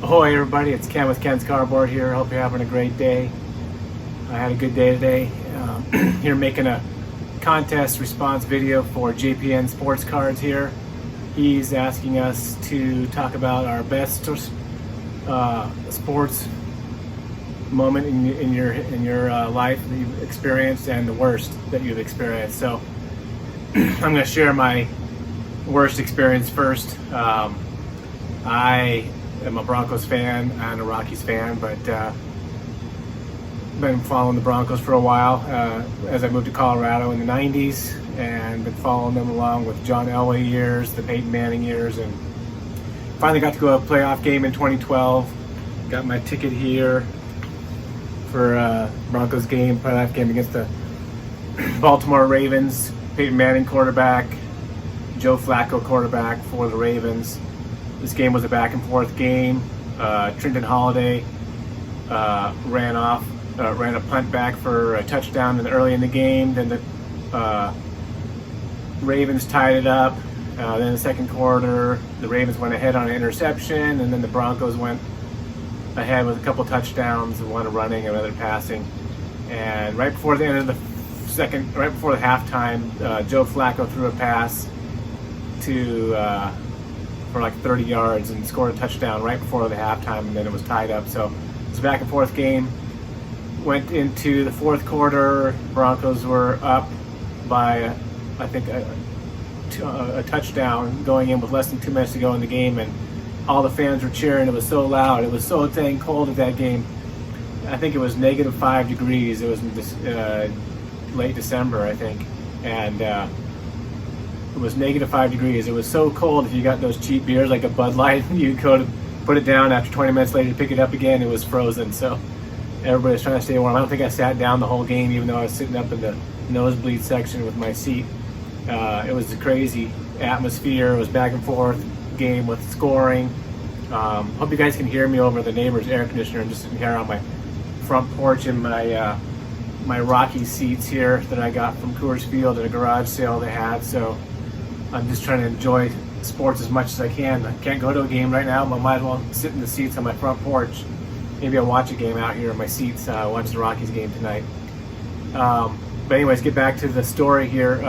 Ahoy everybody, it's Ken with Ken's Cardboard here. Hope you're having a great day. I had a good day today. Here making a contest response video for JPN Sports Cards here. He's asking us to talk about our best sports moment in your life that you've experienced and the worst that you've experienced. So I'm going to share my worst experience first. I am a Broncos fan and a Rockies fan, but been following the Broncos for a while as I moved to Colorado in the 90s, and been following them along with John Elway years, the Peyton Manning years, and finally got to go to a playoff game in 2012. Got my ticket here for Broncos game, playoff game against the Baltimore Ravens. Peyton Manning quarterback, Joe Flacco quarterback for the Ravens. This game was a back and forth game. Trenton Holiday ran a punt back for a touchdown early in the game. Then the Ravens tied it up. Then in the second quarter, the Ravens went ahead on an interception, and then the Broncos went ahead with a couple touchdowns, one running and another passing. And right before the end of the right before the halftime, Joe Flacco threw a pass to for like 30 yards and scored a touchdown right before the halftime, and then it was tied up. So it's a back and forth game. Went into the fourth quarter. Broncos were up by I think a touchdown going in with less than 2 minutes to go in the game, and all the fans were cheering. It was so loud. It was so dang cold at that game. I think it was -5 degrees. It was late December, I think, and it was -5 degrees. It was so cold. If you got those cheap beers like a Bud Light, you go to put it down after 20 minutes later to pick it up again. It was frozen. So everybody was trying to stay warm. I don't think I sat down the whole game, even though I was sitting up in the nosebleed section with my seat. It was a crazy atmosphere. It was back and forth game with scoring. Hope you guys can hear me over the neighbor's air conditioner. I'm just sitting here on my front porch in my Rockies seats here that I got from Coors Field at a garage sale they had. So I'm just trying to enjoy sports as much as I can. I can't go to a game right now, but I might as well sit in the seats on my front porch. Maybe I'll watch a game out here in my seats, watch the Rockies game tonight. But anyways, get back to the story here.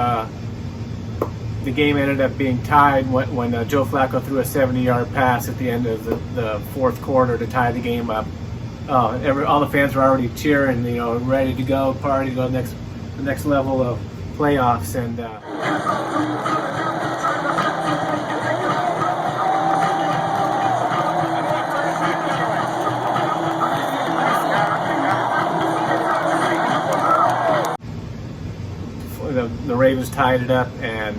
The game ended up being tied when Joe Flacco threw a 70-yard pass at the end of the fourth quarter to tie the game up. All the fans were already cheering, ready to go, party, go the next level of playoffs, and the Ravens tied it up, and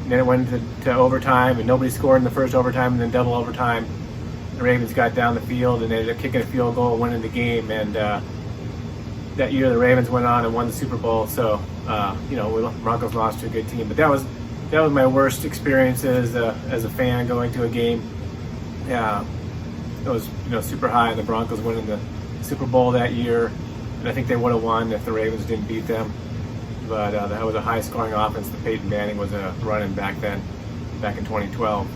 then it went to overtime, and nobody scored in the first overtime, and then double overtime. The Ravens got down the field and they ended up kicking a field goal, winning the game, and that year the Ravens went on and won the Super Bowl. So Broncos lost to a good team, but that was my worst experience as a fan going to a game. It was super high on the Broncos winning the Super Bowl that year, and I think they would have won if the Ravens didn't beat them. But that was a high-scoring offense that Peyton Manning was running back then, back in 2012.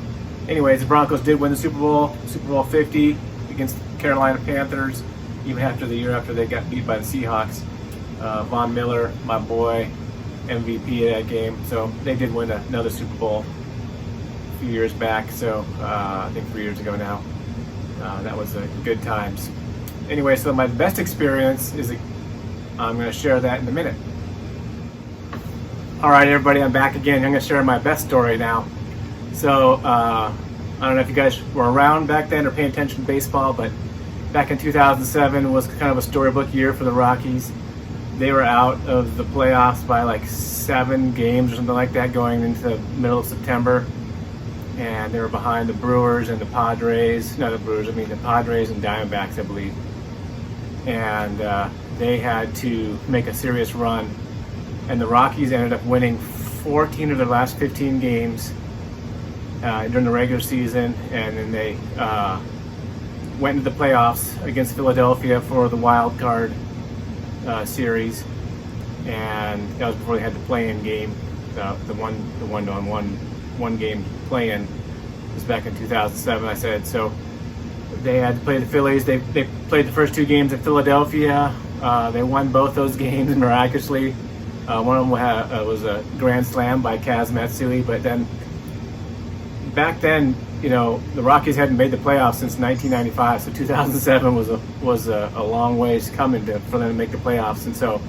Anyways, the Broncos did win the Super Bowl 50 against the Carolina Panthers, even after the year after they got beat by the Seahawks. Von Miller, my boy, MVP of that game. So they did win another Super Bowl a few years back. So I think 3 years ago now. That was good times. Anyway, so my best experience is I'm going to share that in a minute. All right, everybody, I'm back again. I'm going to share my best story now. So I don't know if you guys were around back then or paying attention to baseball, but back in 2007 was kind of a storybook year for the Rockies. They were out of the playoffs by like 7 games or something like that going into the middle of September, and they were behind the Brewers and the Padres. Not the Brewers, I mean the Padres and Diamondbacks, I believe. And they had to make a serious run, and the Rockies ended up winning 14 of their last 15 games during the regular season, and then they went into the playoffs against Philadelphia for the wild card series, and that was before they had the play-in game, the one game play-in was back in 2007. I said so. they had to play the Phillies. They played the first 2 games in Philadelphia. They won both those games miraculously. One of them was a grand slam by Kaz Matsui, but then back then, you know, the Rockies hadn't made the playoffs since 1995, so 2007 was a long ways coming for them to make the playoffs, and so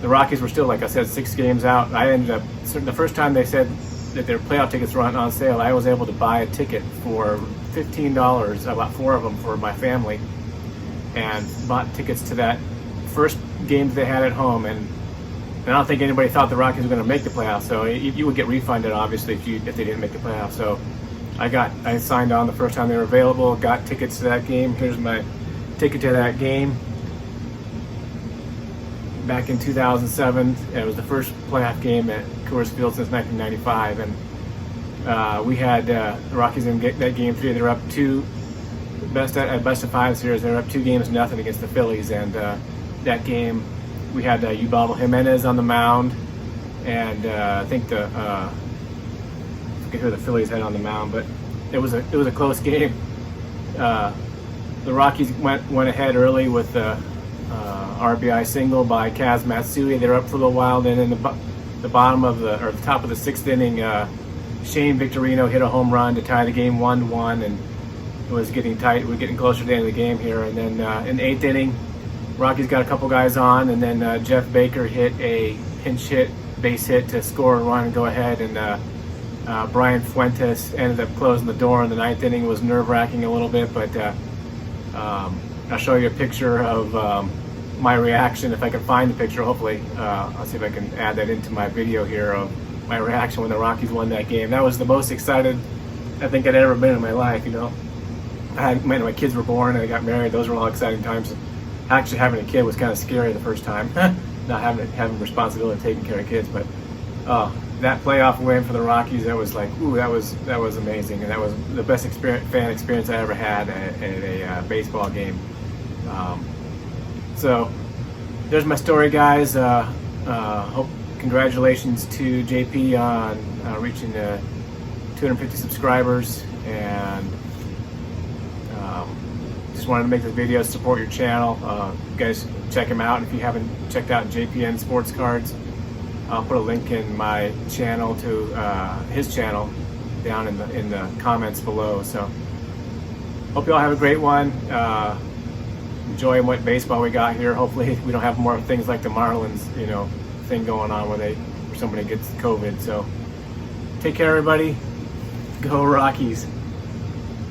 the Rockies were still, like I said, 6 games out. I ended up, the first time they said that their playoff tickets were on sale, I was able to buy a ticket for $15. I bought 4 of them for my family, and bought tickets to that first games they had at home. And I don't think anybody thought the Rockies were going to make the playoffs, so you would get refunded, obviously, if they didn't make the playoffs. So I signed on the first time they were available, got tickets to that game. Here's my ticket to that game. Back in 2007, it was the first playoff game at Coors Field since 1995, and we had the Rockies in that game 3. They were up 2, best of 5 series. They were up 2-0 against the Phillies, and that game we had Ubaldo Jimenez on the mound, and I think I forget who the Phillies had on the mound, but it was a close game. The Rockies went ahead early with RBI single by Kaz Matsui. They were up for a little while. Then in the top of the 6th inning, Shane Victorino hit a home run to tie the game 1-1, and it was getting tight. We're getting closer to the end of the game here. And then in the 8th inning, Rockies got a couple guys on, and then Jeff Baker hit a pinch hit, base hit to score a run and go ahead. And Brian Fuentes ended up closing the door in the 9th inning. It was nerve-wracking a little bit, but I'll show you a picture of my reaction if I can find the picture. Hopefully, I'll see if I can add that into my video here of my reaction when the Rockies won that game. That was the most excited I think I'd ever been in my life. You know, my kids were born and I got married. Those were all exciting times. Actually, having a kid was kind of scary the first time. Not having responsibility of taking care of kids, but that playoff win for the Rockies, that was like, ooh, that was amazing, and that was the best fan experience I ever had at a baseball game. So there's my story, guys. Congratulations to JP on reaching 250 subscribers, and just wanted to make this video to support your channel. You guys check him out. If you haven't checked out JPN Sports Cards, I'll put a link in my channel to his channel down in the comments below. So hope you all have a great one. Enjoy what baseball we got here. Hopefully we don't have more things like the Marlins, you know, thing going on where somebody gets COVID. So take care, everybody. Go Rockies.